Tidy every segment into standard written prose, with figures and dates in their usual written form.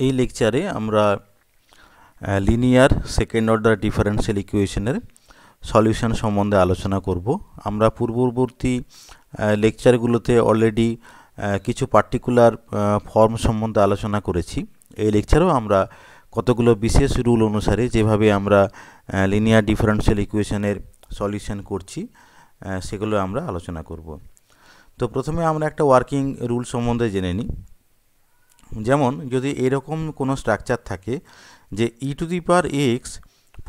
এই লেকচারে আমরা লিনিয়ার সেকেন্ড অর্ডার ডিফারেনশিয়াল ইকুয়েশনের সলিউশন সম্বন্ধে আলোচনা করব। আমরা পূর্ববর্তী লেকচারগুলোতে অলরেডি কিছু পার্টিকুলার ফর্ম সম্বন্ধে আলোচনা করেছি। এই লেকচারেও আমরা কতগুলো বিশেষ রুল অনুসারে যেভাবে আমরা লিনিয়ার ডিফারেনশিয়াল ইকুয়েশনের সলিউশন করছি সেগুলো আমরা আলোচনা করব। তো প্রথমে আমরা একটা ওয়ার্কিং রুল সম্বন্ধে জেনে নিই। যেমন যদি এরকম কোনো স্ট্রাকচার থাকে যে e to the power x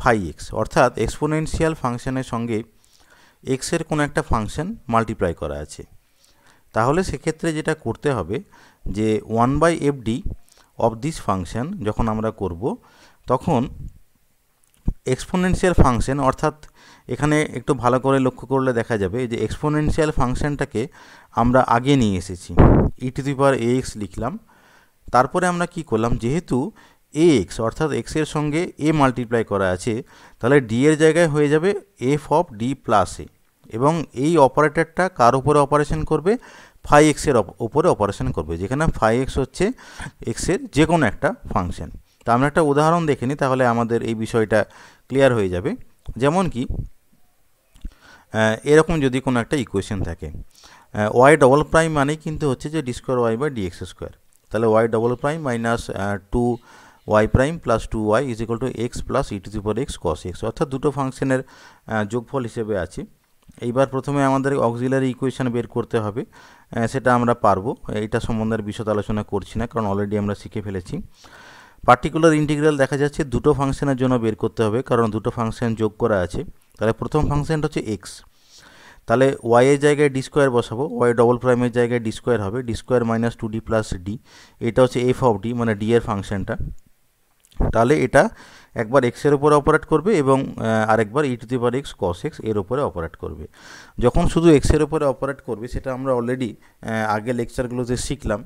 phi x, অর্থাৎ এক্সপোনেনশিয়াল ফাংশনের সঙ্গে এক্সের কোনো একটা ফাংশন মাল্টিপ্লাই করা আছে, তাহলে সেক্ষেত্রে যেটা করতে হবে যে 1/fd অফ দিস ফাংশন যখন আমরা করব, তখন এক্সপোনেনশিয়াল ফাংশন, অর্থাৎ এখানে একটু ভালো করে লক্ষ্য করলে দেখা যাবে যে এক্সপোনেনশিয়াল ফাংশনটাকে আমরা আগে নিয়ে এসেছি, ই টু দি পাওয়ার এক্স লিখলাম। তারপরে আমরা কি করলাম, যেহেতু এ এক্স অর্থাৎ এক্সের সঙ্গে এ মাল্টিপ্লাই করা আছে, তাহলে ডি এর জায়গায় হয়ে যাবে এফ অফ ডি প্লাস এ, এবং এই অপারেটরটা কার উপরে অপারেশন করবে, ফাই এক্সের উপরে অপারেশন করবে, যেখানে ফাই এক্স হচ্ছে এক্সের যে কোনো একটা ফাংশন। তা আমরা একটা উদাহরণ দেখে নিই, তাহলে আমাদের এই বিষয়টা ক্লিয়ার হয়ে যাবে। যেমন কি এরকম যদি কোনো একটা ইকুয়েশন থাকে, ওয়াই ডবল প্রাইম মানে কিন্তু হচ্ছে যে d square y by d x square, তাহলে y double prime minus 2y prime plus 2y is equal to x plus e to the power x cos x, অর্থাৎ দুটো ফাংশনের যোগফল হিসেবে আছে। এইবার প্রথমে আমাদের অক্সিলারি ইকুয়েশন বের করতে হবে, সেটা আমরা পারবো, এটা সম্বন্ধে বিশদ আলোচনা করছি না, কারণ অলরেডি আমরা শিখে ফেলেছি। পার্টিকুলার ইন্টিগ্রাল দেখা যাচ্ছে দুটো ফাংশনের জন্য বের করতে হবে, কারণ দুটো ফাংশন যোগ করা আছে। তাহলে প্রথম ফাংশনটা হচ্ছে এক্স, তাহলে ওয়াই এর জায়গায় ডি স্কোয়ার বসাবো, ওয়াই ডবল প্রাইমের জায়গায় ডি স্কোয়ার হবে, D square minus 2d plus D, এটা হচ্ছে এফ অফ ডি মানে ডি এর ফাংশনটা। তাহলে এটা একবার এক্সের উপরে অপারেট করবে এবং আরেকবার e to the power x cos x এর উপরে অপারেট করবে। যখন শুধু এক্সের উপরে অপারেট করবে, সেটা আমরা অলরেডি আগের লেকচারগুলোতে শিখলাম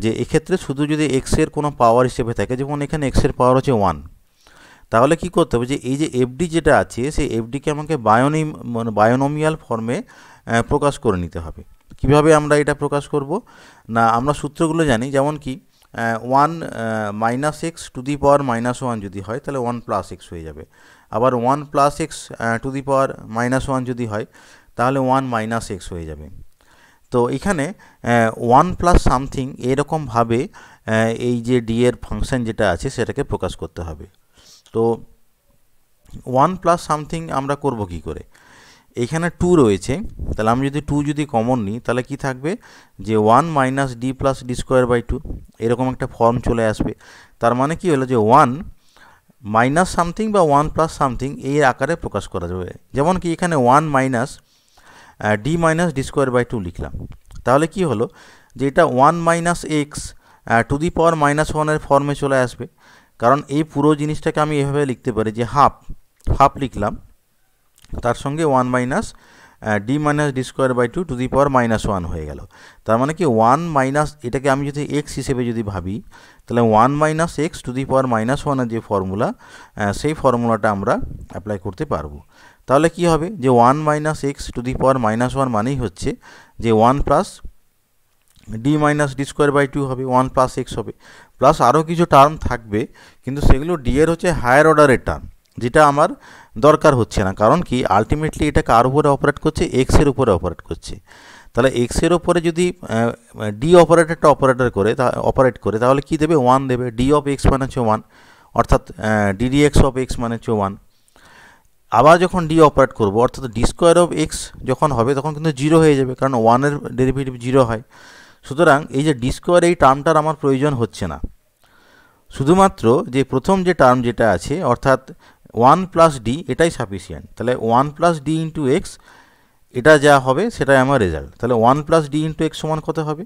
যে এক্ষেত্রে শুধু যদি এক্সের কোনো পাওয়ার হিসেবে থাকে, যেমন এখানে এক্সের পাওয়ার হচ্ছে 1, তাহলে কি করতে হবে যে এই যে এফডি যেটা আছে, সেই এফডিকে আমাকে বায়োনোমিয়াল ফর্মে প্রকাশ করে নিতে হবে। কিভাবে আমরা এটা প্রকাশ করব না, আমরা সূত্রগুলো জানি, যেমন কি 1 minus x to the power minus 1 যদি হয়, তাহলে 1 প্লাস এক্স হয়ে যাবে। আবার 1 plus x to the power minus 1 যদি হয়, তাহলে 1 মাইনাস এক্স হয়ে যাবে। তো এখানে 1 প্লাস সামথিং এরকমভাবে এই যে ডি এর ফাংশন যেটা আছে সেটাকে প্রকাশ করতে হবে। তো 1 প্লাস সামথিং আমরা করব কি করে, এখানে 2 রয়েছে, তাহলে আমি যদি 2 যদি কমন নিই, তাহলে কি থাকবে যে 1 minus d plus d square by 2, এরকম একটা ফর্ম চলে আসবে। তার মানে কি হলো যে 1 মাইনাস সামথিং বা 1 প্লাস সামথিং এই আকারে প্রকাশ করা যাবে। যেমন কি এখানে 1 minus d minus d square by 2 লিখলাম, তাহলে কি হলো যে এটা 1 minus x to the power minus 1 ফর্মে চলে আসবে। কারণ এই পুরো জিনিসটাকে আমি এভাবে লিখতে পারি যে হাফ লিখলাম, তার সঙ্গে 1 minus d minus d square by 2 to the power minus 1 হয়ে গেল। তার মানে কি 1 মাইনাস, এটাকে আমি যদি এক্স হিসেবে যদি ভাবি, তাহলে 1 minus x to the power minus 1 যে ফর্মুলা, সেই ফর্মুলাটা আমরা অ্যাপ্লাই করতে পারবো। তাহলে কি হবে যে 1 minus x to the power minus 1 মানেই হচ্ছে যে 1 plus d minus d square by 2 হবে, 1 প্লাস এক্স হবে, প্লাস আরও কিছু টার্ম থাকবে, কিন্তু সেগুলো ডি এর হচ্ছে হায়ার অর্ডারের টার্ম, যেটা আমার দরকার হচ্ছে না। কারণ কি আলটিমেটলি এটা কার উপরে অপারেট করছে, এক্সের উপরে অপারেট করছে। তাহলে এক্সের উপরে যদি ডি অপারেটরটা অপারেট করে তাহলে কি দেবে, 1 দেবে। ডি অফ এক্স মানে হচ্ছে 1, অর্থাৎ ডিডি এক্স অফ এক্স মানে হচ্ছে 1। আবার যখন ডি অপারেট করবো, অর্থাৎ ডি স্কোয়ার অফ এক্স যখন হবে, তখন কিন্তু 0 হয়ে যাবে, কারণ 1-এর ডেরিভেটিভ 0 হয়। সুতরাং এই যে ডি স্কোয়ার, এই টার্মটার আমার প্রয়োজন হচ্ছে না। শুধুমাত্র যে প্রথম যে টার্ম যেটা আছে, অর্থাৎ 1 প্লাস ডি, এটাই সাফিসিয়েন্ট। তাহলে 1 প্লাস ডি ইন্টু এক্স, এটা যা হবে সেটাই আমার রেজাল্ট। তাহলে 1 প্লাস ডি ইন্টু এক্স সমান কত হবে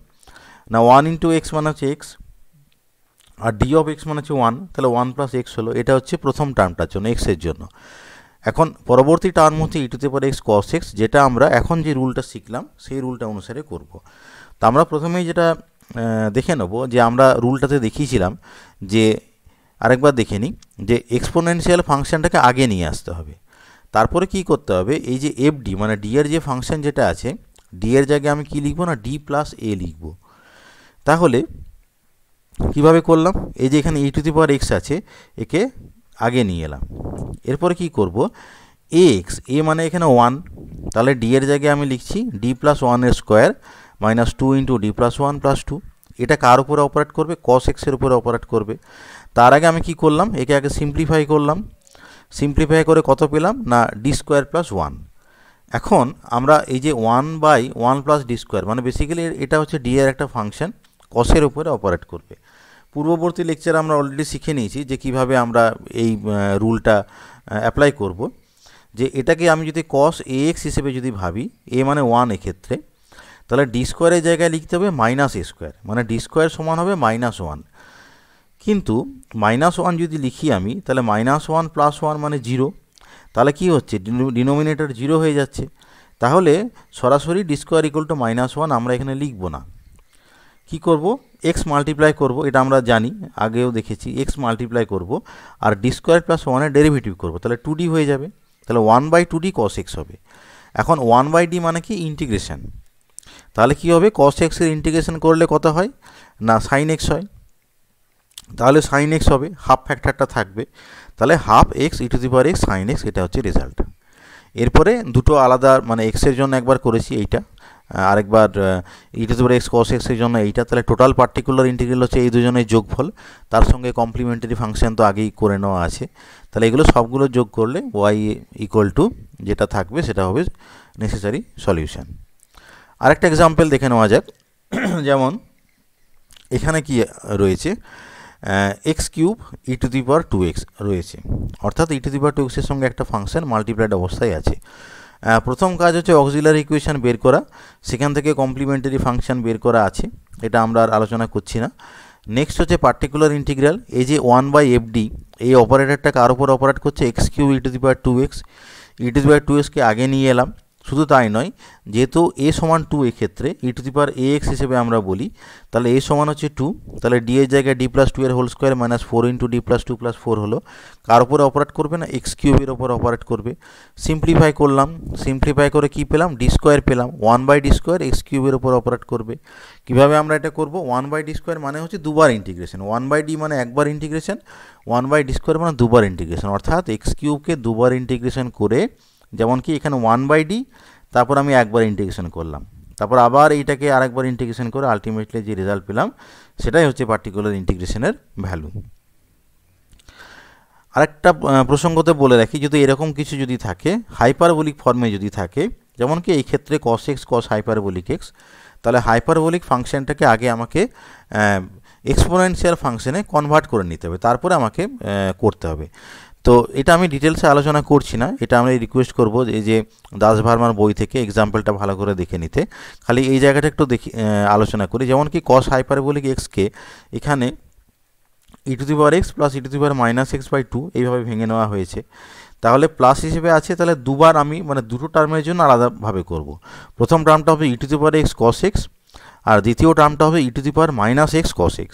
না, 1 ইন্টু এক্স মানে হচ্ছে এক্স, আর ডি অফ এক্স মানে হচ্ছে 1, তাহলে 1 প্লাস এক্স হলো। এটা হচ্ছে প্রথম টার্মটার জন্য, এক্সের জন্য। এখন পরবর্তী টার্ম হচ্ছে e to the power x cos x, যেটা আমরা এখন যে রুলটা শিখলাম সেই রুলটা অনুসারে করব। তো আমরা প্রথমেই যেটা দেখে নেব, যে আমরা রুলটাতে দেখিয়েছিলাম যে, আরেকবার দেখে নিই, যে এক্সপোনেনশিয়াল ফাংশনটাকে আগে নিয়ে আসতে হবে। তারপরে কি করতে হবে, এই যে এফ ডি মানে ডি এর যে ফাংশন যেটা আছে, ডি এর জায়গায় আমি কি লিখবো না, ডি প্লাস এ লিখবো। তাহলে কিভাবে করলাম, এই যে এখানে e⁴x আছে, একে আগে নিয়ে এলাম। এরপরে কি করব, ax, a মানে এখানে 1, তাহলে d এর জায়গায় আমি লিখছি d প্লাস 1 এর square minus 2 into d plus 1 plus 2। এটা কার উপরে অপারেট করবে, cos x এর উপরে অপারেট করবে। তার আগে আমি কি করলাম, একে আগে সিম্পলিফাই করলাম। সিম্পলিফাই করে কত পেলাম না d স্কোয়ার প্লাস 1। এখন আমরা এই যে 1/1 প্লাস d স্কোয়ার, মানে বেসিক্যালি এটা হচ্ছে d এর একটা ফাংশন, কসের উপরে অপারেট করবে। পূর্ববর্তী লেকচারে আমরা অলরেডি শিখে নিয়েছি যে কিভাবে আমরা এই রুলটা অ্যাপ্লাই করব। যে এটাকে আমি যদি cos ax হিসেবে যদি ভাবি, a মানে 1 এক্ষেত্রে, তাহলে d স্কোয়ারের জায়গায় লিখতে হবে মাইনাস a স্কোয়ার, মানে d স্কোয়ার সমান হবে -1। কিন্তু -1 যদি লিখি আমি, তাহলে -1 প্লাস 1 মানে 0, তাহলে কি হচ্ছে, ডিনোমিনেটর 0 হয়ে যাচ্ছে। তাহলে সরাসরি d স্কোয়ার ইকুয়াল টু -1 আমরা এখানে লিখব না। কি করব, x মাল্টিপ্লাই করব, এটা আমরা জানি, আগেও দেখেছি, x মাল্টিপ্লাই করব আর d স্কোয়ার প্লাস 1 এর ডেরিভেটিভ করব, তাহলে 2d হয়ে যাবে। তাহলে 1/2d cos x হবে। এখন 1/d মানে কি, ইন্টিগ্রেশন। তাহলে কি হবে, cos x এর ইন্টিগ্রেশন করলে কত হয় না sin x হয়, তাহলে sin x হবে, হাফ ফ্যাক্টরটা থাকবে, তাহলে half x e⁴x sin x, এটা হচ্ছে রেজাল্ট। এরপরে দুটো আলাদা, মানে x এর জন্য একবার করেছি এইটা, আরেকবার e⁴x cos x এর জন্য এইটা, তাহলে টোটাল পার্টিকুলার ইন্টিগ্রাল হচ্ছে এই দুজনের যোগফল, তার সঙ্গে কমপ্লিমেন্টারি ফাংশন তো আগেই করে নেওয়া আছে। তাহলে এগুলো সবগুলো যোগ করলে y ইকুয়াল টু যেটা থাকবে সেটা হবে নেসেসারি সলিউশন। আরেকটা এক্সাম্পল দেখে নেওয়া যাক। যেমন এখানে কি রয়েছে, x³ e⁴2x রয়েছে, অর্থাৎ e⁴2x এর সঙ্গে একটা ফাংশন মাল্টিপ্লাইড অবস্থায় আছে। প্রথম কাজ হচ্ছে অক্সিলারি ইকুয়েশন বের করা, সেখান থেকে কমপ্লিমেন্টারি ফাংশন বের করা আছে, এটা আমরা আর আলোচনা করছি না। নেক্সট হচ্ছে পার্টিকুলার ইন্টিগ্রাল, এই যে 1/fd, এই অপারেটরটা কার উপর অপারেট করছে, x³ e⁴2x, e⁴2xকে আগে নিয়ে এলাম। শুধু তাই নয়, যেহেতু a সমান 2 এক্ষেত্রে e⁴ax হিসেবে আমরা বলি, তাহলে a সমান হচ্ছে 2, তাহলে d এর জায়গায় d প্লাস 2 এর whole square minus 4 into d plus 2 plus 4 হলো, কার উপরে অপারেট করবে না, x³ এর উপর অপারেট করবে। সিম্পলিফাই করলাম, সিম্পলিফাই করে কি পেলাম, d স্কোয়ার পেলাম, 1/d স্কোয়ার x³ এর উপর অপারেট করবে। কিভাবে আমরা এটা করব, 1/d স্কোয়ার মানে হচ্ছে দুবার ইন্টিগ্রেশন, 1/d মানে একবার ইন্টিগ্রেশন, 1/d স্কোয়ার মানে দুবার ইন্টিগ্রেশন, অর্থাৎ x³ দুবার ইন্টিগ্রেশন করে, যেমন কি এখানে 1/d, তারপর আমি একবার ইন্টিগ্রেশন করলাম, তারপর আবার এইটাকে আরেকবার ইন্টিগ্রেশন করে আলটিমেটলি যে রেজাল্ট পেলাম সেটাই হচ্ছে পার্টিকুলার ইন্টিগ্রেশনের ভ্যালু। আরেকটা প্রসঙ্গতে বলে রাখি, যদি এরকম কিছু যদি থাকে হাইপারবোলিক ফর্মে যদি থাকে, যেমন কি এই ক্ষেত্রে cos x cos hyperbolic x, তাহলে হাইপারবোলিক ফাংশনটাকে আগে আমাকে এক্সপোনেনশিয়াল ফাংশনে কনভার্ট করে নিতে হবে, তারপরে আমাকে করতে হবে। তো এটা আমি ডিটেলসে আলোচনা করছি না, এটা আমি রিকোয়েস্ট করব এই যে দাস ভার্মার বই থেকে এক্সাম্পলটা ভালো করে দেখে নিতে। খালি এই জায়গাটা একটু দেখি আলোচনা করি। যেমন কি cos হাইপারবোলিক এক্সকে এখানে e⁴x প্লাস e⁻−x/2 এইভাবে ভেঙে নেওয়া হয়েছে, তাহলে প্লাস হিসেবে আছে, তাহলে দুবার আমি মানে দুটো টার্মের জন্য আলাদাভাবে করব। প্রথম টার্মটা হবে e⁴x cos x, আর দ্বিতীয় টার্মটা হবে e⁻−x cos x।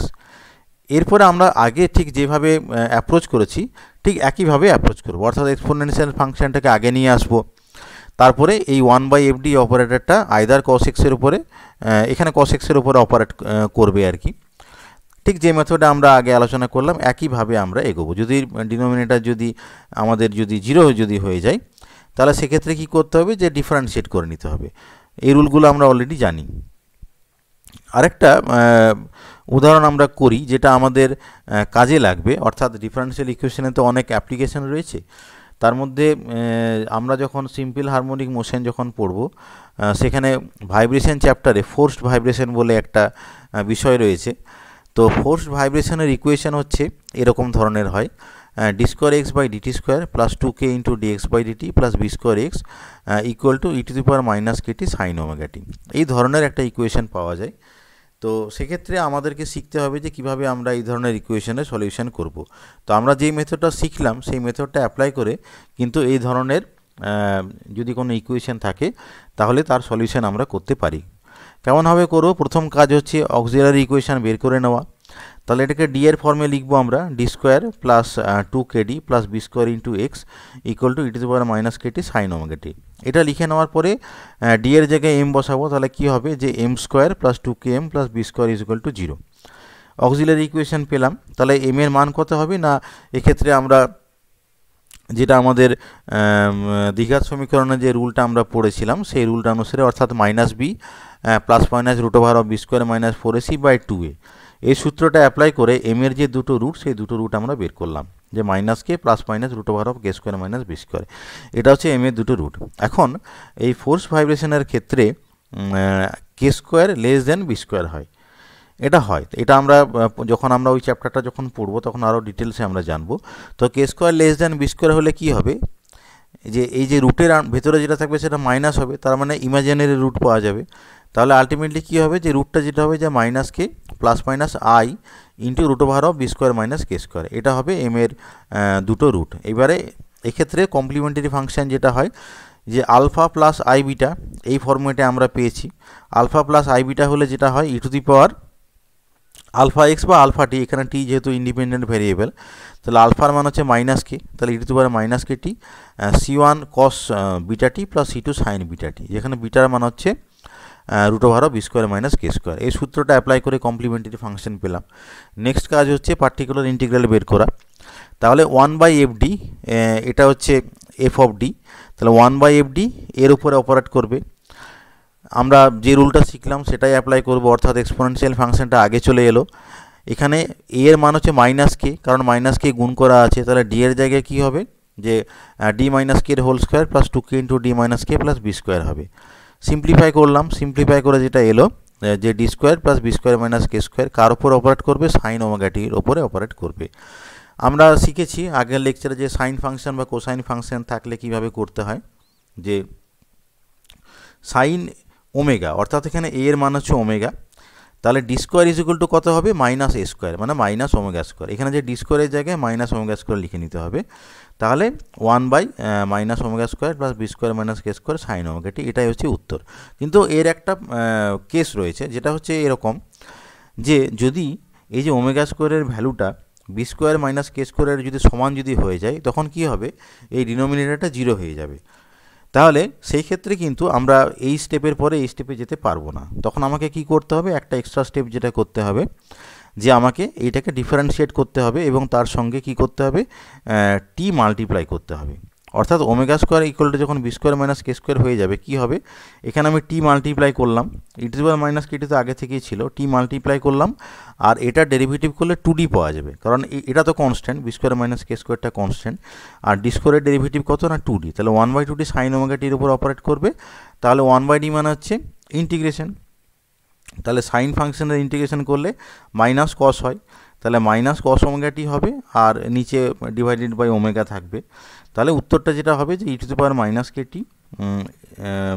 এরপরে আমরা আগে ঠিক যেভাবে অ্যাপ্রোচ করেছি ঠিক একইভাবে অ্যাপ্রোচ করব, অর্থাৎ এক্সপোনেনশিয়াল ফাংশনটাকে আগে নিয়ে আসব, তারপরে এই 1/fd অপারেটরটা আইদার cos x এর উপরে, এখানে cos x এর উপরে অপারেট করবে আর কি। ঠিক যে মেথডে আমরা আগে আলোচনা করলাম একইভাবে আমরা এগোবো। যদি ডিনোমিনেটর যদি আমাদের যদি 0 যদি হয়ে যায়, তাহলে সেক্ষেত্রে কি করতে হবে, যে ডিফারেন্সিয়েট করে নিতে হবে। এই রুলগুলো আমরা অলরেডি জানি। আরেকটা উদাহরণ আমরা করি যেটা আমাদের কাজে লাগবে, অর্থাৎ ডিফারেন্সিয়াল ইকুয়েশনে তো অনেক অ্যাপ্লিকেশন রয়েছে, তার মধ্যে আমরা যখন সিম্পল হারমোনিক মোশন যখন পড়ব, সেখানে ভাইব্রেশন চ্যাপ্টারে ফোর্সড ভাইব্রেশন বলে একটা বিষয় রয়েছে। তো ফোর্সড ভাইব্রেশনের ইকুয়েশন হচ্ছে এরকম ধরনের হয়, d²x/dt² plus 2k into dx/dt plus b²x equal to e⁻−kt sin ωt। এই ধরনের একটা ইকুয়েশন পাওয়া যায়। তো সেক্ষেত্রে আমাদেরকে শিখতে হবে যে কিভাবে আমরা এই ধরনের ইকুয়েশনের সলিউশন করব। তো আমরা যেই মেথডটা শিখলাম সেই মেথডটা অ্যাপ্লাই করে কিন্তু এই ধরনের যদি কোনো ইকুয়েশন থাকে তাহলে তার সলিউশন আমরা করতে পারি। কেমনভাবে করব, প্রথম কাজ হচ্ছে অক্সিলারি ইকুয়েশন বের করে নেওয়া। তাহলে এটাকে ডি এর ফর্মে লিখবো আমরা, d² plus 2kd plus b² into x equal two e⁻−kt sin ωt। এটা লিখে নেওয়ার পরে ডি এর জায়গায় m বসাবো, তাহলে কি হবে যে m² plus 2km plus b² is equal two 0। Auxiliary equation পেলাম। তাহলে এম এর মান কত হবে না, এক্ষেত্রে আমরা যেটা আমাদের দ্বিঘাত সমীকরণে যে রুলটা আমরা পড়েছিলাম সেই রুলটা অনুসারে, অর্থাৎ minus b plus minus root over of b square minus 4ac/2a, এই সূত্রটা অ্যাপ্লাই করে এম এর যে দুটো রুট সেই দুটো রুট আমরা বের করলাম, যে minus k plus minus root over of k square minus b square, এটা হচ্ছে এম এর দুটো রুট। এখন এই ফোর্স ভাইব্রেশনের ক্ষেত্রে k square less than b square হয়, এটা হয়। এটা আমরা যখন আমরা ওই চ্যাপ্টারটা যখন পড়বো তখন আরও ডিটেলসে আমরা জানবো। তো k square less than b square হলে কী হবে, যে এই যে রুটের ভেতরে যেটা থাকবে সেটা মাইনাস হবে, তার মানে ইমাজিনারি রুট পাওয়া যাবে। তাহলে আলটিমেটলি কী হবে, যে রুটটা যেটা হবে যে minus k plus minus i into root over of b square minus k square, এটা হবে এম এর দুটো রুট। এবারে এক্ষেত্রে কমপ্লিমেন্টারি ফাংশন যেটা হয়, যে আলফা প্লাস আই বিটা, এই ফর্মেটে আমরা পেয়েছি। আলফা প্লাস আই বিটা হলে যেটা হয় e to the power alpha x বা আলফা টি, এখানে টি যেহেতু ইন্ডিপেন্ডেন্ট ভেরিয়েবল, তাহলে আলফার মান হচ্ছে মাইনাস কে, তাহলে e to the power minus k t c1 cos beta t plus c2 sin beta t, যেখানে বিটার মান হচ্ছে root over of b square minus k square. এই সূত্রটা অ্যাপ্লাই করে কমপ্লিমেন্টারি ফাংশন পেলাম। নেক্সট কাজ হচ্ছে পার্টিকুলার ইন্টিগ্রাল বের করা। তাহলে 1/fd, এটা হচ্ছে এফ অফ ডি, তাহলে 1/fd এর উপরে অপারেট করবে। আমরা যে রুলটা শিখলাম সেটাই অ্যাপ্লাই করব, অর্থাৎ এক্সপোনেনশিয়াল ফাংশনটা আগে চলে এলো। এখানে এ এর মান হচ্ছে মাইনাস কে, কারণ মাইনাস কে গুণ করা আছে, তাহলে ডি এর জায়গায় কী হবে, যে ডি মাইনাস কে এর whole square plus 2k into d minus k plus b square হবে। সিম্পলিফাই করলাম, সিম্পলিফাই করে যেটা এলো যে d square plus b square minus k square কার ওপর অপারেট করবে, সাইন ওমেগা টির ওপরে অপারেট করবে। আমরা শিখেছি আগের লেকচারে যে সাইন ফাংশন বা কোসাইন ফাংশন থাকলে কিভাবে করতে হয়, যে সাইন ওমেগা, অর্থাৎ এখানে এ এর মান হচ্ছে ওমেগা, তাহলে D square is equal two কত হবে, মাইনাস এ স্কোয়ার, মানে মাইনাস ওমেগা স্কোয়ার। এখানে যে ডি স্কোয়ারের জায়গায় মাইনাস ওমেগা স্কোয়ার লিখে নিতে হবে। তাহলে 1/- omega square plus b square minus k square sine omega t, এটাই হচ্ছে উত্তর। কিন্তু এর একটা কেস রয়েছে, যেটা হচ্ছে এরকম, যে যদি এই যে ওমেগা স্কোয়ারের ভ্যালুটা বি স্কোয়ার মাইনাস কে স্কোয়ারের যদি সমান যদি হয়ে যায়, তখন কি হবে, এই ডিনোমিনেটরটা 0 হয়ে যাবে। তাহলে সেই ক্ষেত্রে কিন্তু আমরা এই স্টেপের পরে এই স্টেপে যেতে পারবো না। তখন আমাকে কি করতে হবে, একটা এক্সট্রা স্টেপ যেটা করতে হবে, যে আমাকে এইটাকে ডিফারেন্সিয়েট করতে হবে এবং তার সঙ্গে কি করতে হবে, টি মাল্টিপ্লাই করতে হবে। অর্থাৎ ওমেগা স্কোয়ার ইকুয়াল টু যখন B square minus k square হয়ে যাবে, কি হবে, এখানে আমি টি মাল্টিপ্লাই করলাম, ই to the power minus k টি তো আগে থেকেই ছিল, টি মাল্টিপ্লাই করলাম, আর এটা ডেরিভেটিভ করলে 2d পাওয়া যাবে, কারণ এটা তো কনস্ট্যান্ট, বি স্কোয়ার মাইনাস কে স্কোয়ারটা কনস্ট্যান্ট, আর ডি স্কোয়ারের ডেরিভেটিভ কত না 2d, তাহলে 1/2d সাইন ওমেগা টির উপর অপারেট করবে। তাহলে 1/d মানে হচ্ছে ইন্টিগ্রেশন, তাহলে সাইন ফাংশনের ইন্টিগ্রেশন করলে মাইনাস কস হয়, তাহলে মাইনাস কস ওমেগা টি হবে, আর নিচে ডিভাইডেড বাই ওমেগা থাকবে। তাহলে উত্তরটা যেটা হবে যে e to the power minus k t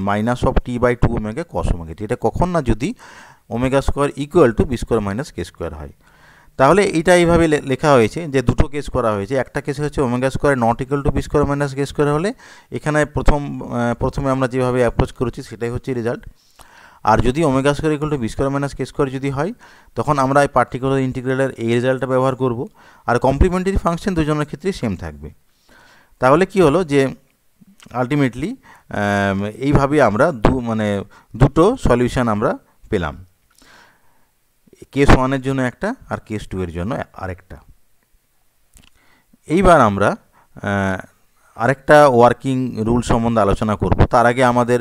minus of টি/2 ওমেগা কস ওমেগা টি, এটা কখন না যদি omega square equal to b square minus k square হয়। তাহলে এইটা এইভাবে লেখা হয়েছে, যে দুটো কেস করা হয়েছে। একটা কেস হচ্ছে omega square not equal to b square minus k square হলে, এখানে প্রথমে আমরা যেভাবে অ্যাপ্রোচ করেছি সেটাই হচ্ছে রেজাল্ট। আর যদি omega square equal to b square minus k square যদি হয়, তখন আমরা এই পার্টিকুলার ইন্টিগ্রালের এই রেজাল্টটা ব্যবহার করব। আর কমপ্লিমেন্টারি ফাংশন দুজনের ক্ষেত্রেই সেম থাকবে। তাহলে কি হলো, যে আলটিমেটলি এইভাবে আমরা দুটো সলিউশন আমরা পেলাম, কেস 1-এর জন্য একটা আর কেস 2-এর জন্য আরেকটা। এইবার আমরা আরেকটা ওয়ার্কিং রুল সম্বন্ধে আলোচনা করব। তার আগে আমাদের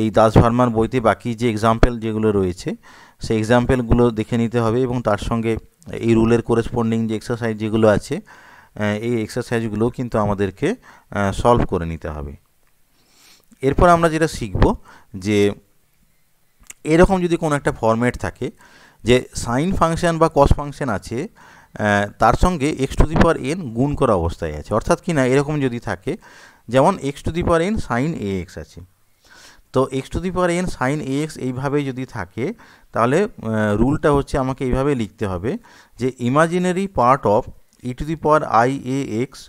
এই দাস ভার্মার বইতে বাকি যে এক্সাম্পল যেগুলো রয়েছে সেই এক্সাম্পলগুলো দেখে নিতে হবে, এবং তার সঙ্গে এই রুলের কোরেসপন্ডিং যে এক্সারসাইজ যেগুলো আছে এই এক্সারসাইজগুলোও কিন্তু আমাদেরকে সলভ করে নিতে হবে। এরপর আমরা যেটা শিখব, যে এরকম যদি কোনো একটা ফরম্যাট থাকে, যে সাইন ফাংশন বা কস ফাংশন আছে, তার সঙ্গে x to the power N গুণ করা অবস্থায় আছে, অর্থাৎ কি না এরকম যদি থাকে, যেমন x to the power n sine a x আছে, তো x to the power n sine a x এইভাবে যদি থাকে, তাহলে রুলটা হচ্ছে আমাকে এইভাবে লিখতে হবে, যে imaginary part of e to the power i a x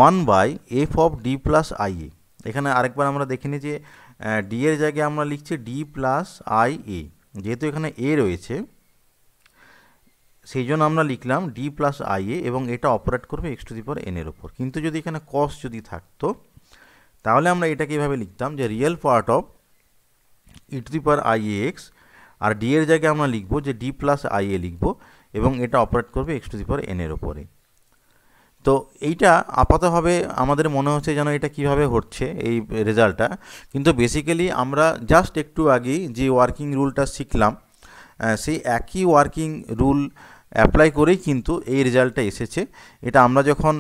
1/f of D plus I A. এখানে আরেকবার আমরা দেখে নিই, যে ডি এর জায়গায় আমরা লিখছি ডি প্লাস আই এ, যেহেতু এখানে এ রয়েছে সেই জন্য আমরা লিখলাম ডি প্লাস আই এ, এবং এটা অপারেট করবে x to the power N এর ওপর। কিন্তু যদি এখানে কস যদি থাকতো, তাহলে আমরা এটাকে এভাবে লিখতাম, যে real part of e to the power i a x, আর ডি এর জায়গায় আমরা লিখবো যে ডি প্লাস আই এ লিখবো, এবং এটা অপারেট করবে x to the power N এর ওপরে। তো এইটা আপাতভাবে আমাদের মনে হচ্ছে যেন এটা কিভাবে হচ্ছে এই রেজাল্টটা, কিন্তু বেসিক্যালি আমরা জাস্ট একটু আগেই যে ওয়ার্কিং রুলটা শিখলাম সেই একই ওয়ার্কিং রুল অ্যাপ্লাই করেই কিন্তু এই রেজাল্টটা এসেছে। এটা আমরা যখন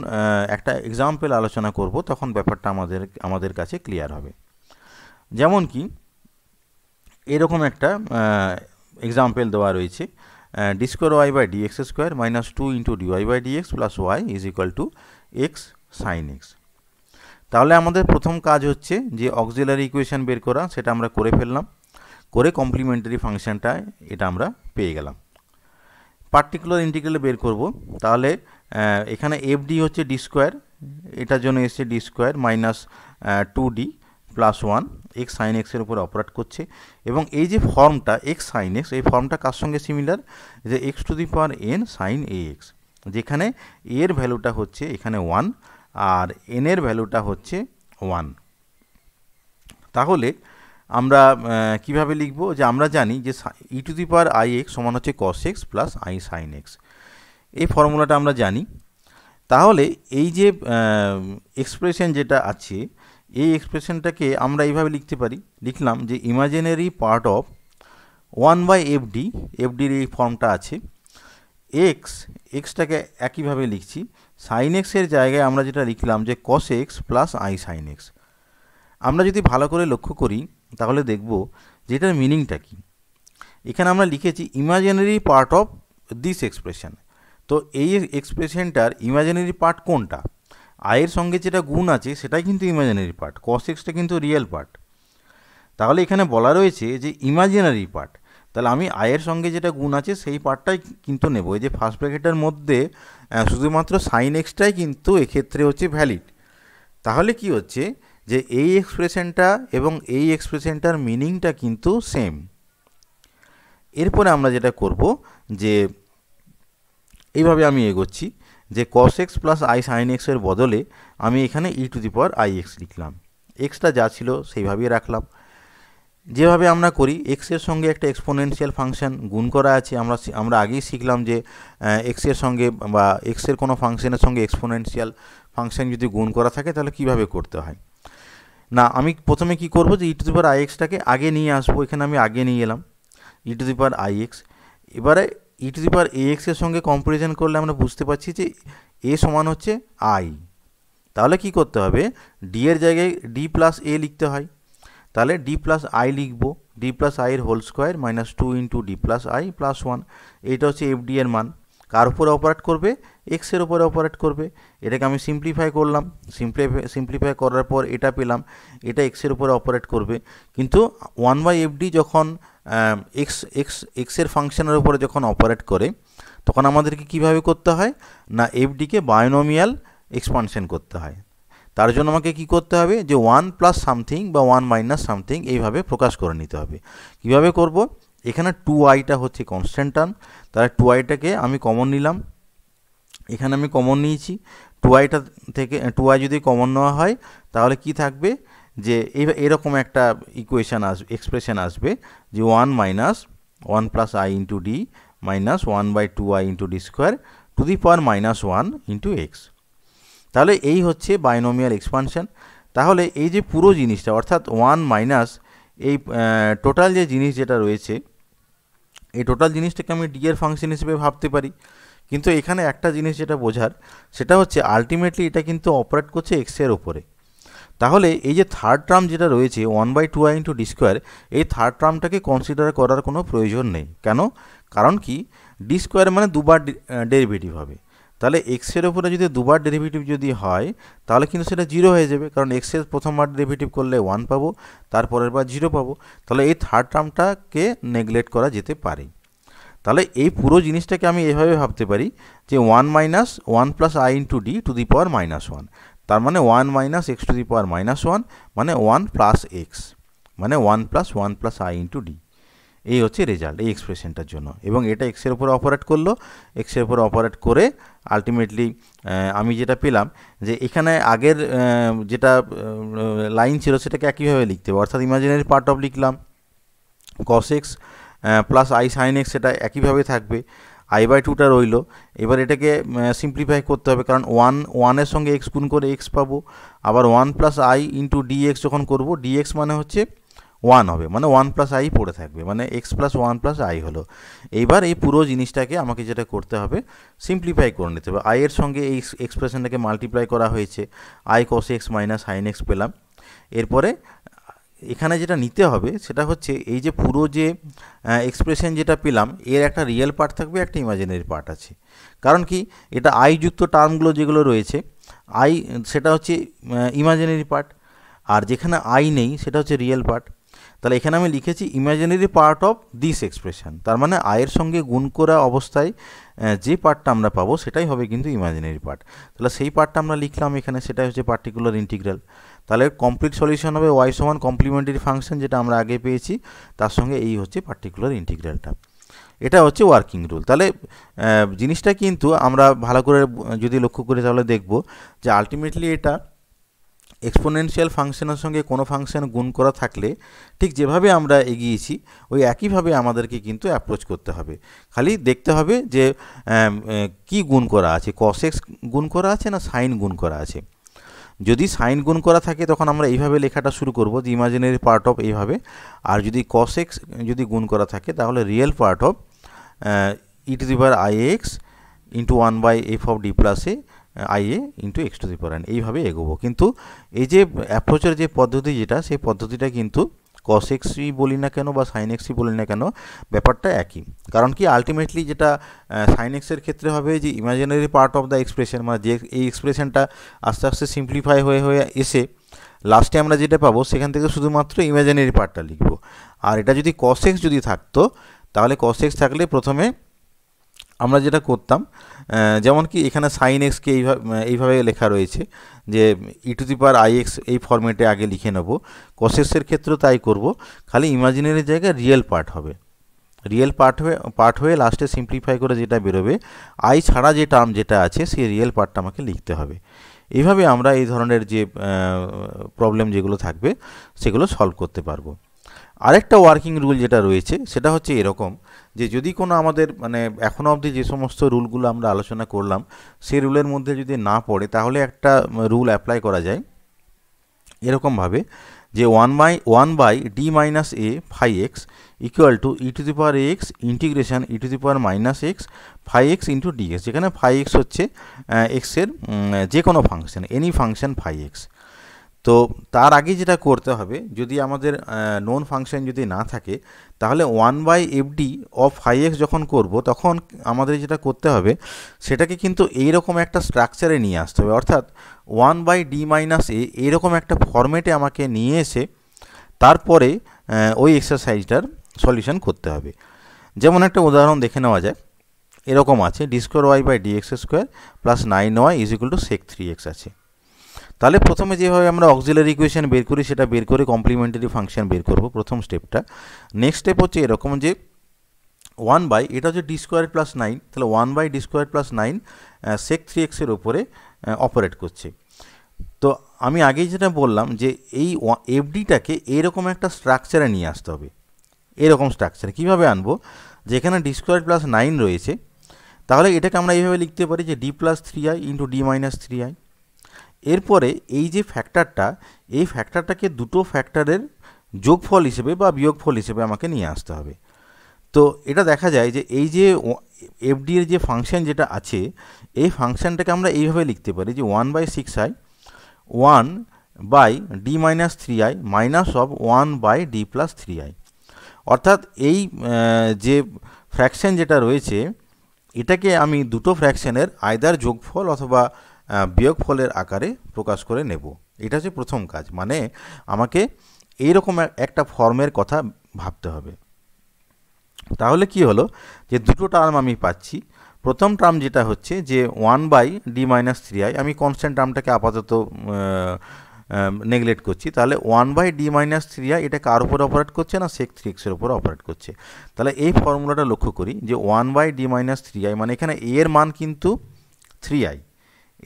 একটা এক্সাম্পল আলোচনা করব তখন ব্যাপারটা আমাদের কাছে ক্লিয়ার হবে। যেমন কি এরকম একটা এক্সাম্পল দেওয়া রয়েছে, d square y by d x square minus 2 into d y by d x plus y is equal to x sine x. তাহলে আমাদের প্রথম কাজ হচ্ছে যে অক্সিলারি ইকুয়েশন বের করা, সেটা আমরা করে ফেললাম, করে কমপ্লিমেন্টারি ফাংশনটা এটা আমরা পেয়ে গেলাম। পার্টিকুলার ইন্টিগ্রালে বের করব, তাহলে এখানে এফ ডি হচ্ছে ডি স্কোয়ার, এটার জন্য এসছে d square minus 2d plus 1 x sine এক্সের উপরে অপারেট করছে। এবং এই যে ফর্মটা এক্স সাইন এক্স, এই ফর্মটা কার সঙ্গে সিমিলার, যে x to the power n sine a x, যেখানে এর ভ্যালুটা হচ্ছে এখানে 1 আর এন এর ভ্যালুটা হচ্ছে 1। তাহলে আমরা কিভাবে লিখব, যে আমরা জানি যে e to the power i x সমান হচ্ছে cos x plus i sine x, এই ফর্মুলাটা আমরা জানি। তাহলে এই যে এক্সপ্রেশন যেটা আছে এই এক্সপ্রেশনটাকে আমরা এইভাবে লিখতে পারি, লিখলাম যে imaginary part of 1 by f d, এফডির এই ফর্মটা আছে, এক্সটাকে একইভাবে লিখছি, সাইন এক্সের জায়গায় আমরা যেটা লিখলাম যে cos x plus i sine x. আমরা যদি ভালো করে লক্ষ্য করি তাহলে দেখব যে এটার মিনিংটা কী। এখানে আমরা লিখেছি imaginary part of this expression. তো এই এক্সপ্রেশনটার ইমাজিনারি পার্ট কোনটা, আয়ের সঙ্গে যেটা গুণ আছে সেটাই কিন্তু ইমাজিনারি পার্ট, কস এক্সটা কিন্তু রিয়েল পার্ট। তাহলে এখানে বলা রয়েছে যে ইমাজিনারি পার্ট, তাহলে আমি আয়ের সঙ্গে যেটা গুণ আছে সেই পার্টটাই কিন্তু নেব। এই যে ফার্স্ট ব্র্যাকেটের মধ্যে শুধুমাত্র সাইন এক্সটাই কিন্তু এক্ষেত্রে হচ্ছে ভ্যালিড। তাহলে কি হচ্ছে যে এই এক্সপ্রেশনটা এবং এই এক্সপ্রেশনটার মিনিংটা কিন্তু সেম। এরপরে আমরা যেটা করব যে এইভাবে আমি এগোচ্ছি যে cos x plus i sine এক্সের বদলে আমি এখানে e to the power i x লিখলাম, এক্সটা যা ছিল সেইভাবেই রাখলাম। যেভাবে আমরা করি এক্সের সঙ্গে একটা এক্সপোনেনশিয়াল ফাংশন গুণ করা আছে, আমরা আগেই শিখলাম যে এক্সের সঙ্গে বা এক্সের কোনো ফাংশনের সঙ্গে এক্সপোনেনশিয়াল ফাংশন যদি গুণ করা থাকে তাহলে কিভাবে করতে হয়। না, আমি প্রথমে কি করব যে e to the power I এক্সটাকে আগে নিয়ে আসবো, এখানে আমি আগে নিয়ে এলাম e to the power i x. এবারে ই টু দি পাওয়ার এ এক্সের সঙ্গে কম্পারিজন করলে আমরা বুঝতে পারছি যে এ সমান হচ্ছে আই। তাহলে কি করতে হবে, ডি এর জায়গায় ডি প্লাস এ লিখতে হয়, তাহলে ডি প্লাস আই লিখবো, ডি প্লাস আই এর whole square minus 2 into d plus i plus 1। এইটা হচ্ছে এফ ডি এর মান, কার উপরে অপারেট করবে, এক্সের উপরে অপারেট করবে। এটাকে আমি সিম্পলিফাই করলাম, সিম্পলিফাই করার পর এটা পেলাম, এটা এক্সের উপরে অপারেট করবে। কিন্তু 1 বাই এফ ডি যখন এক্সের ফাংশনের উপরে যখন অপারেট করে তখন আমাদেরকে কিভাবে করতে হয় না, এফ ডিকে বায়োনোমিয়াল এক্সপানশন করতে হয়। তার জন্য আমাকে কি করতে হবে যে 1 প্লাস সামথিং বা 1 মাইনাস সামথিং এইভাবে প্রকাশ করে নিতে হবে। কিভাবে করব, এখানে 2iটা হচ্ছে কনস্ট্যান্ট টার্ম, তাহলে 2iটাকে আমি কমন নিলাম, এখানে আমি কমন নিয়েছি 2iটা থেকে 2i যদি কমন নেওয়া হয় তাহলে কি থাকবে যে এরকম একটা ইকুয়েশান আসবে, এক্সপ্রেশন আসবে যে 1 minus 1 plus i into d minus 1 by 2i into d square to the power minus 1 into x. তাহলে এই হচ্ছে বাইনোমিয়াল এক্সপানশন। তাহলে এই যে পুরো জিনিসটা অর্থাৎ 1 মাইনাস এই টোটাল যে জিনিস যেটা রয়েছে এই টোটাল জিনিসটাকে আমি ডি এর ফাংশন হিসেবে ভাবতে পারি। কিন্তু এখানে একটা জিনিস যেটা বোঝার সেটা হচ্ছে আলটিমেটলি এটা কিন্তু অপারেট করছে এক্সের ওপরে। তাহলে এই যে থার্ড টার্ম যেটা রয়েছে 1 by 2i into d square, এই থার্ড টার্মটাকে কনসিডার করার কোনো প্রয়োজন নেই। কেন, কারণ কি ডি স্কোয়ার মানে দুবার ডেরিভেটিভ হবে, তাহলে এক্সের ওপরে যদি দুবার ডেরিভেটিভ যদি হয় তাহলে কিন্তু সেটা 0 হয়ে যাবে, কারণ এক্সের প্রথমবার ডেরিভেটিভ করলে 1 পাবো, তারপরের বার 0 পাবো। তাহলে এই থার্ড টার্মটাকে নেগলেক্ট করা যেতে পারে। তাহলে এই পুরো জিনিসটাকে আমি এভাবে ভাবতে পারি যে 1 minus 1 plus i into D two the power minus 1, তার মানে 1 minus x to the power minus 1 মানে 1 প্লাস এক্স, মানে 1 plus 1 plus i into D. এই হচ্ছে রেজাল্ট এই এক্সপ্রেশনটার জন্য। এবং এটা এক্সের উপরে অপারেট করলো, এক্সের উপরে অপারেট করে আলটিমেটলি আমি যেটা পেলাম যে এখানে আগের যেটা লাইন ছিল সেটাকে একইভাবে লিখতে হবে, অর্থাৎ ইমাজিনারি পার্ট অফ লিখলাম cos x plus i sine x, সেটা একইভাবে থাকবে। i/2টা রইল। এবার এটাকে সিম্পলিফাই করতে হবে, কারণ ওয়ানের সঙ্গে এক্স গুণ করে এক্স পাবো। আবার 1 প্লাস আই ইন্টু ডিএক্স যখন করবো, ডিএক্স মানে হচ্ছে 1 হবে, মানে 1 প্লাস আই পড়ে থাকবে, মানে এক্স প্লাস 1 প্লাস আই হলো। এইবার এই পুরো জিনিসটাকে আমাকে যেটা করতে হবে, সিম্পলিফাই করে নিতে হবে। আই এর সঙ্গে এই এক্সপ্রেশনটাকে মাল্টিপ্লাই করা হয়েছে, I cos x minus sine x পেলাম। এরপরে এখানে যেটা নিতে হবে সেটা হচ্ছে এই যে পুরো যে এক্সপ্রেশন যেটা পেলাম, এর একটা রিয়েল পার্ট থাকবে, একটা ইমাজিনারি পার্ট আছে। কারণ কি, এটা আই যুক্ত টার্মগুলো যেগুলো রয়েছে, আই সেটা হচ্ছে ইমাজিনারি পার্ট, আর যেখানে আই নেই সেটা হচ্ছে রিয়েল পার্ট। তাহলে এখানে আমি লিখেছি imaginary part of this expression, তার মানে আয়ের সঙ্গে গুণ করা অবস্থায় যে পার্টটা আমরা পাবো সেটাই হবে কিন্তু ইমাজিনারি পার্ট। তাহলে সেই পার্টটা আমরা লিখলাম এখানে, সেটাই হচ্ছে পার্টিকুলার ইন্টিগ্রাল। তাহলে কমপ্লিট সলিউশন হবে ওয়াই সমান কমপ্লিমেন্টারি ফাংশন, যেটা আমরা আগে পেয়েছি, তার সঙ্গে এই হচ্ছে পার্টিকুলার ইন্টিগ্রালটা। এটা হচ্ছে ওয়ার্কিং রুল। তাহলে জিনিসটা কিন্তু আমরা ভালো করে যদি লক্ষ্য করি তাহলে দেখব যে আলটিমেটলি এটা এক্সপোনেনশিয়াল ফাংশনের সঙ্গে কোনো ফাংশন গুণ করা থাকলে ঠিক যেভাবে আমরা এগিয়েছি ওই একইভাবে আমাদেরকে কিন্তু অ্যাপ্রোচ করতে হবে। খালি দেখতে হবে যে কি গুণ করা আছে, কস এক্স গুণ করা আছে না সাইন গুণ করা আছে। যদি সাইন গুণ করা থাকে তখন আমরা এইভাবে লেখাটা শুরু করব, যে ইমাজিনারি পার্ট অফ এইভাবে। আর যদি কস এক্স যদি গুণ করা থাকে তাহলে real part of e to the power i x into 1/f of D plus A I A into x to the power N, এইভাবে এগোবো। কিন্তু এই যে অ্যাপ্রোচের যে পদ্ধতি যেটা, সেই পদ্ধতিটা কিন্তু কস এক্সই বলি না কেন বা সাইন এক্সই বলি না কেন, ব্যাপারটা একই। কারণ কি, আলটিমেটলি যেটা সাইন এক্সের ক্ষেত্রে হবে যে imaginary part of the expression, মানে যে এই এক্সপ্রেশনটা আস্তে আস্তে সিম্পলিফাই হয়ে হয়ে এসে লাস্টে আমরা যেটা পাবো সেখান থেকে শুধুমাত্র ইমাজিনারি পার্টটা লিখবো। আর এটা যদি কস এক্স যদি থাকতো, তাহলে কস এক্স থাকলে প্রথমে আমরা যেটা করতাম, যেমন কি এখানে সাইন এক্সকে এইভাবে লেখা রয়েছে যে e to the power i x, এই ফরম্যাটে আগে লিখে নেব। কস এক্সের ক্ষেত্রেও তাই করব, খালি ইমাজিনারি জায়গায় রিয়েল পার্ট হবে। রিয়েল পার্ট হয়ে লাস্টে সিম্পলিফাই করে যেটা বেরোবে, আই ছাড়া যে টার্ম যেটা আছে সেই রিয়েল পার্টটা আমাকে লিখতে হবে। এইভাবে আমরা এই ধরনের যে প্রবলেম যেগুলো থাকবে সেগুলো সলভ করতে পারবো। আরেকটা ওয়ার্কিং রুল যেটা রয়েছে সেটা হচ্ছে এরকম, যে যদি কোনো আমাদের মানে এখনও অবধি যে সমস্ত রুলগুলো আমরা আলোচনা করলাম সেই রুলের মধ্যে যদি না পড়ে, তাহলে একটা রুল অ্যাপ্লাই করা যায় এরকমভাবে, যে 1/d minus a phi x equal to e to the power x integration e to the power minus x phi x into d x, যেখানে ফাই এক্স হচ্ছে এক্সের যে কোনো function, any function phi x. তো তার আগে যেটা করতে হবে, যদি আমাদের নোন ফাংশন যদি না থাকে, তাহলে 1/fd অফ ফাই এক্স যখন করব তখন আমাদের যেটা করতে হবে সেটাকে কিন্তু এইরকম একটা স্ট্রাকচারে নিয়ে আসতে হবে, অর্থাৎ 1/d মাইনাস এ এইরকম একটা ফরম্যাটে আমাকে নিয়ে এসে তারপরে ওই এক্সারসাইজটার সলিউশন করতে হবে। যেমন একটা উদাহরণ দেখে নেওয়া যায়, এরকম আছে d square y by d x square plus 9y is equal to sec 3x আছে। তাহলে প্রথমে যেভাবে আমরা অক্সিলারি ইকুয়েশন বের করি সেটা বের করে কমপ্লিমেন্টারি ফাংশন বের করব, প্রথম স্টেপটা। নেক্সট স্টেপ হচ্ছে এরকম, যে 1/, এটা হচ্ছে ডি স্কোয়ার প্লাস 9, তাহলে 1/d স্কোয়ার প্লাস 9 সেক 3x এর ওপরে অপারেট করছে। তো আমি আগেই যেটা বললাম যে এই এফডিটাকে এইরকম একটা স্ট্রাকচারে নিয়ে আসতে হবে। এরকম স্ট্রাকচারে কীভাবে আনবো, যেখানে ডি স্কোয়ার প্লাস 9 রয়েছে, তাহলে এটাকে আমরা এইভাবে লিখতে পারি যে D plus 3i into d minus 3i। এরপরে এই যে ফ্যাক্টরটা, এই ফ্যাক্টরটাকে দুটো ফ্যাক্টরের যোগফল হিসেবে বা বিয়োগফল হিসেবে আমাকে নিয়ে আসতে হবে। তো এটা দেখা যায় যে এই যে এফডি এর যে ফাংশন যেটা আছে, এই ফাংশনটাকে আমরা এইভাবে লিখতে পারি যে 1/6i 1/d minus 3i minus of 1/d plus 3i। অর্থাৎ এই যে ফ্র্যাকশন যেটা রয়েছে এটাকে আমি দুটো ফ্র্যাকশনের আইদার যোগফল অথবা বিয়োগফলের আকারে প্রকাশ করে নেব। এটা হচ্ছে প্রথম কাজ, মানে আমাকে এইরকম একটা ফর্মের কথা ভাবতে হবে। তাহলে কি হলো, যে দুটো টার্ম আমি পাচ্ছি। প্রথম টার্ম যেটা হচ্ছে যে 1/d মাইনাস 3i, আমি কনস্ট্যান্ট টার্মটাকে আপাতত নেগলেক্ট করছি। তাহলে 1/d মাইনাস 3i এটা কার উপর অপারেট করছে না, সেক 3x এর উপর অপারেট করছে। তাহলে এই ফর্মুলাটা লক্ষ্য করি যে 1/d মাইনাস 3i, মানে এখানে a এর মান কিন্তু 3i,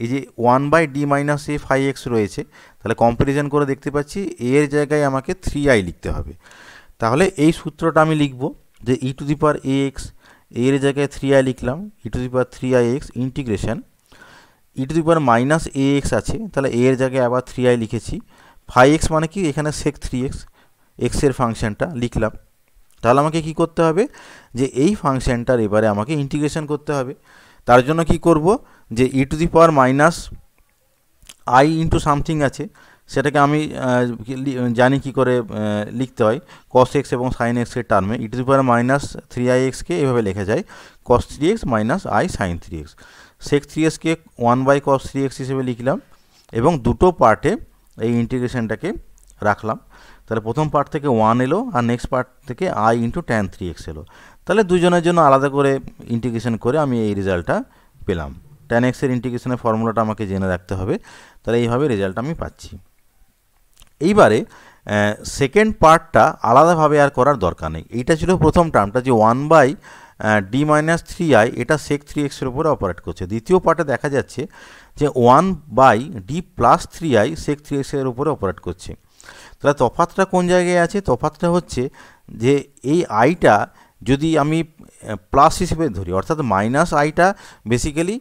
এই যে 1/d minus a phi x রয়েছে, তাহলে কম্প্যারিজন করে দেখতে পাচ্ছি a এর জায়গায় আমাকে 3i লিখতে হবে। তাহলে এই সূত্রটা আমি লিখব যে e to the power x এর জায়গায় 3i লিখলাম, e⁻3ix ইন্টিগ্রেশন e⁻−ax আছে, তাহলে এর জায়গায় আবার 3i লিখেছি। 5x মানে কি, এখানে sec 3x এর ফাংশনটা লিখলাম। তাহলে আমাকে কি করতে হবে, যে এই ফাংশনটার এবারে আমাকে ইন্টিগ্রেশন করতে হবে। তার জন্য কি করব, যে e⁻−i ইন্টু সামথিং আছে, সেটাকে আমি জানি কি করে লিখতে হয়, cos x এবং sin x এর টার্মে e⁻−3ix কে এভাবে লেখা যায় cos 3x - i sin 3x। sec 3x K 1/cos 3x হিসেবে লিখলাম এবং দুটো পার্টে এই ইন্টিগ্রেশনটাকে রাখলাম। তাহলে প্রথম পার্ট থেকে 1 এলো আর নেক্সট পার্ট থেকে i ইন্টু tan 3x এলো। তাহলে দুজনের জন্য আলাদা করে ইন্টিগ্রেশন করে আমি এই রেজাল্টটা পেলাম। tan x এর ইন্টিগ্রেশনের ফর্মুলাটা আমাকে জেনে রাখতে হবে। তাহলে এইভাবে রেজাল্ট আমি পাচ্ছি। এইবারে সেকেন্ড পার্টটা আলাদাভাবে আর করার দরকার নেই। এইটা ছিল প্রথম টার্মটা, যে 1/d-3i এটা sec 3x এর উপরে অপারেট করছে। দ্বিতীয় পার্টে দেখা যাচ্ছে যে 1/d+3i sec 3x এর উপরে অপারেট করছে। তাহলে তফাৎটা কোন জায়গায় আছে, তফাৎটা হচ্ছে যে এই আইটা যদি আমি প্লাস হিসেবে ধরি, অর্থাৎ মাইনাস আইটা বেসিক্যালি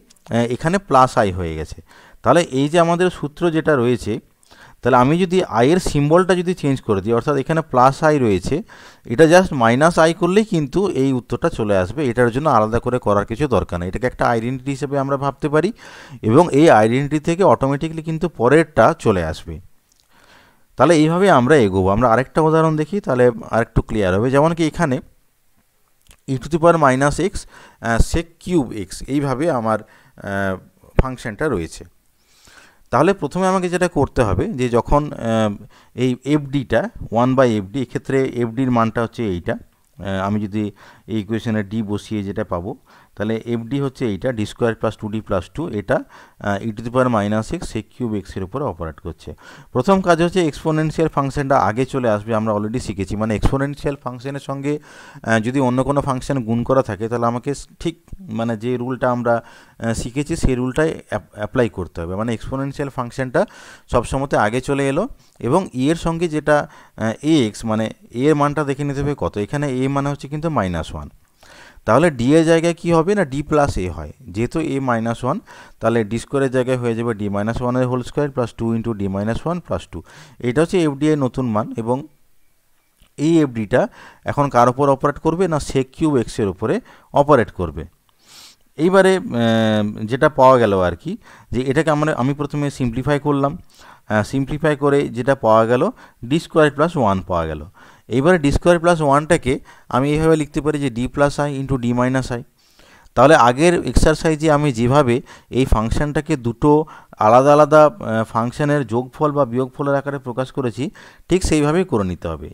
এখানে প্লাস আই হয়ে গেছে। তাহলে এই যে আমাদের সূত্র যেটা রয়েছে, তাহলে আমি যদি আইয়ের সিম্বলটা যদি চেঞ্জ করে দিই, অর্থাৎ এখানে প্লাস আই রয়েছে, এটা জাস্ট মাইনাস আই করলেই কিন্তু এই উত্তরটা চলে আসবে। এটার জন্য আলাদা করে করার কিছু দরকার নেই। এটাকে একটা আইডেন্টিটি হিসেবে আমরা ভাবতে পারি এবং এই আইডেন্টিটি থেকে অটোমেটিকলি কিন্তু পরেরটা চলে আসবে। তাহলে এইভাবে আমরা এগোবো। আমরা আরেকটা উদাহরণ দেখি, তাহলে আরেকটু ক্লিয়ার হবে। যেমন কি এখানে e⁻−x sec কিউব x এইভাবে আমার ফাংশনটা রয়েছে। তাহলে প্রথমে আমাকে যেটা করতে হবে, যে যখন এই এফডিটা 1/fd, এক্ষেত্রে এফডির মানটা হচ্ছে এইটা, আমি যদি এই ইকুয়েশনে ডি বসিয়ে যেটা পাবো, তাহলে এফডি হচ্ছে এইটা d² + 2d + 2, এটা e⁻−x sec কিউব x এর উপরে অপারেট করছে। প্রথম কাজ হচ্ছে এক্সপোনেনশিয়াল ফাংশনটা আগে চলে আসবে, আমরা অলরেডি শিখেছি। মানে এক্সপোনেনশিয়াল ফাংশনের সঙ্গে যদি অন্য কোনো ফাংশন গুণ করা থাকে, তাহলে আমাকে ঠিক মানে যে রুলটা আমরা শিখেছি সেই রুলটাই অ্যাপ্লাই করতে হবে। মানে এক্সপোনেনশিয়াল ফাংশনটা সবসময়তে আগে চলে এলো এবং এর সঙ্গে যেটা ax, মানে এর মানটা দেখে নিতে হবে কত। এখানে a মানে হচ্ছে কিন্তু -1, তাহলে d এর জায়গায় কি হবে না, d+a হয়। যেহেতু a -1, তাহলে d² এর জায়গায় হয়ে যাবে d-1 এর whole square plus 2 into d-1 plus 2। এটা হচ্ছে এফডি এর নতুন মান এবং এই এফডিটা এখন কার উপর অপারেট করবে না, sec কিউব x এর উপরে অপারেট করবে। এইবারে যেটা পাওয়া গেল আর কি, যে এটাকে আমি প্রথমে সিম্পলিফাই করলাম, সিম্পলিফাই করে যেটা পাওয়া গেল d² + 1 পাওয়া গেল। এইবারে d² + 1টাকে আমি এইভাবে লিখতে পারি যে d+i ইন্টু d-i। তাহলে আগের এক্সারসাইজে আমি যেভাবে এই ফাংশনটাকে দুটো আলাদা আলাদা ফাংশনের যোগফল বা বিয়োগফলের আকারে প্রকাশ করেছি, ঠিক সেইভাবেই করে নিতে হবে।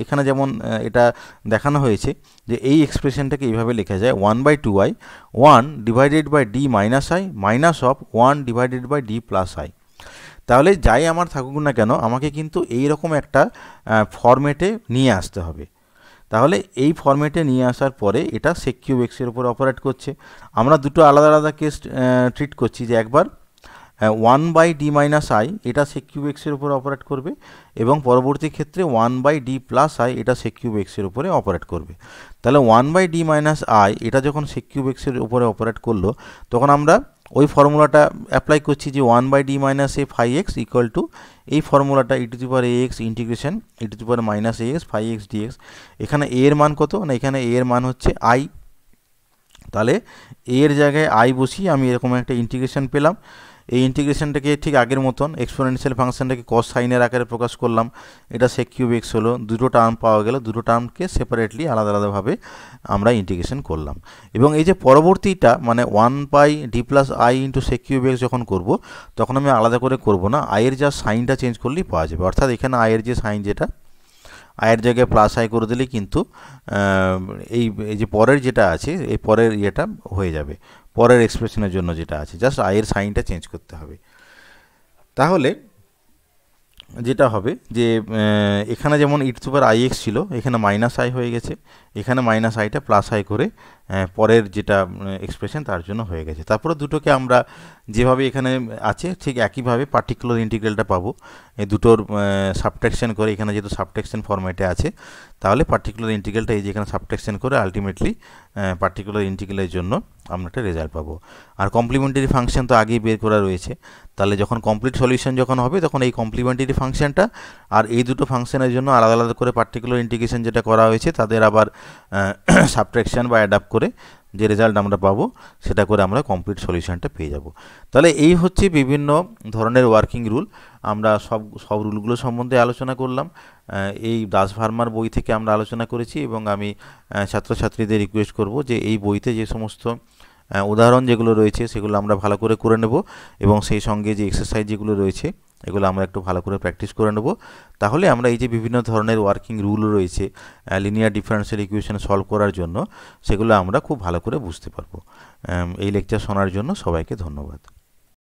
এখানে যেমন এটা দেখানো হয়েছে যে এই এক্সপ্রেশনটাকে এইভাবে লেখা যায় 1/2i 1/d-i minus of 1/d+i। তাহলে যাই আমার থাকুক না কেন, আমাকে কিন্তু এই রকম একটা ফরম্যাটে নিয়ে আসতে হবে। তাহলে এই ফরম্যাটে নিয়ে আসার পরে এটা sec কিউব x এর উপর অপারেট করছে। আমরা দুটো আলাদা আলাদা কেস ট্রিট করছি, যে একবার 1/d-i এটা sec কিউব x এর উপর অপারেট করবে এবং পরবর্তী ক্ষেত্রে 1/d+i এটা sec কিউব x এর উপরে অপারেট করবে। তাহলে 1/d-i এটা যখন sec কিউব x এর উপরে অপারেট করলো, তখন আমরা ওই ফর্মুলাটা অ্যাপ্লাই করছি, যে 1/d-a phi x equal to এই ফর্মুলাটা e⁻ax integration e⁻−ax phi x dx। এখানে a এর মান কত না, এখানে a এর মান হচ্ছে i। তাহলে a এর জায়গায় i বসিয়ে আমি এরকম একটা ইন্টিগ্রেশন পেলাম। এই ইন্টিগ্রেশনটাকে ঠিক আগের মতন এক্সপোনেনশিয়াল ফাংশনটাকে cos সাইনের আকারে প্রকাশ করলাম, এটা sec কিউব x হলো। দুটো টার্ম পাওয়া গেল, দুটো টার্মকে সেপারেটলি আলাদা আলাদাভাবে আমরা ইন্টিগ্রেশন করলাম। এবং এই যে পরবর্তীটা মানে 1/d+i into sec cube x যখন করব, তখন আমি আলাদা করে করব না, আয়ের যা সাইনটা চেঞ্জ করলেই পাওয়া যাবে। অর্থাৎ এখানে আয়ের যে সাইন, যেটা আয়ের জায়গায় প্লাস আই করে দিলেই কিন্তু এই যে পরের যেটা আছে, এই পরের ইয়েটা হয়ে যাবে। পরের এক্সপ্রেশনের জন্য যেটা আছে, জাস্ট আয়ের সাইনটা চেঞ্জ করতে হবে। তাহলে যেটা হবে যে এখানে যেমন e⁻ix ছিল, এখানে -i হয়ে গেছে, এখানে -iটা +i করে পরের যেটা এক্সপ্রেশন তার জন্য হয়ে গেছে। তারপরে দুটোকে আমরা যেভাবে এখানে আছে ঠিক একইভাবে পার্টিকুলার ইন্টিগ্রালটা পাবো, এই দুটোর সাবট্রাকশন করে, এখানে যেহেতু সাবট্রাকশন ফরম্যাটে আছে তাহলে পার্টিকুলার ইন্টিগ্রালটা এই যে এখানে সাবট্রাকশন করে আলটিমেটলি পার্টিকুলার ইন্টিগ্রালের জন্য আমরা একটা রেজাল্ট পাবো। আর কমপ্লিমেন্টারি ফাংশন তো আগেই বের করা রয়েছে, তাহলে যখন কমপ্লিট সলিউশন যখন হবে তখন এই কমপ্লিমেন্টারি ফাংশনটা আর এই দুটো ফাংশনের জন্য আলাদা আলাদা করে পার্টিকুলার ইন্টিগ্রেশন যেটা করা হয়েছে তাদের আবার সাবট্রাকশন বা অ্যাডাপ্ট করে যে রেজাল্ট আমরা পাবো সেটা করে আমরা কমপ্লিট সলিউশনটা পেয়ে যাব। তাহলে এই হচ্ছে বিভিন্ন ধরনের ওয়ার্কিং রুল। আমরা সব রুলগুলো সম্বন্ধে আলোচনা করলাম, এই দাস ভার্মার বই থেকে আমরা আলোচনা করেছি। এবং আমি ছাত্রছাত্রীদের রিকোয়েস্ট করব যে এই বইতে যে সমস্ত উদাহরণ যেগুলো রয়েছে সেগুলো আমরা ভালো করে নেব, এবং সেই সঙ্গে যে এক্সারসাইজ যেগুলো রয়েছে এগুলো আমরা একটু ভালো করে প্র্যাকটিস করে নেব। তাহলে আমরা এই যে বিভিন্ন ধরনের ওয়ার্কিং রুল রয়েছে লিনিয়ার ডিফারেনশিয়াল ইকুয়েশন সলভ করার জন্য, সেগুলো আমরা খুব ভালো করে বুঝতে পারবো। এই লেকচার শোনার জন্য সবাইকে ধন্যবাদ।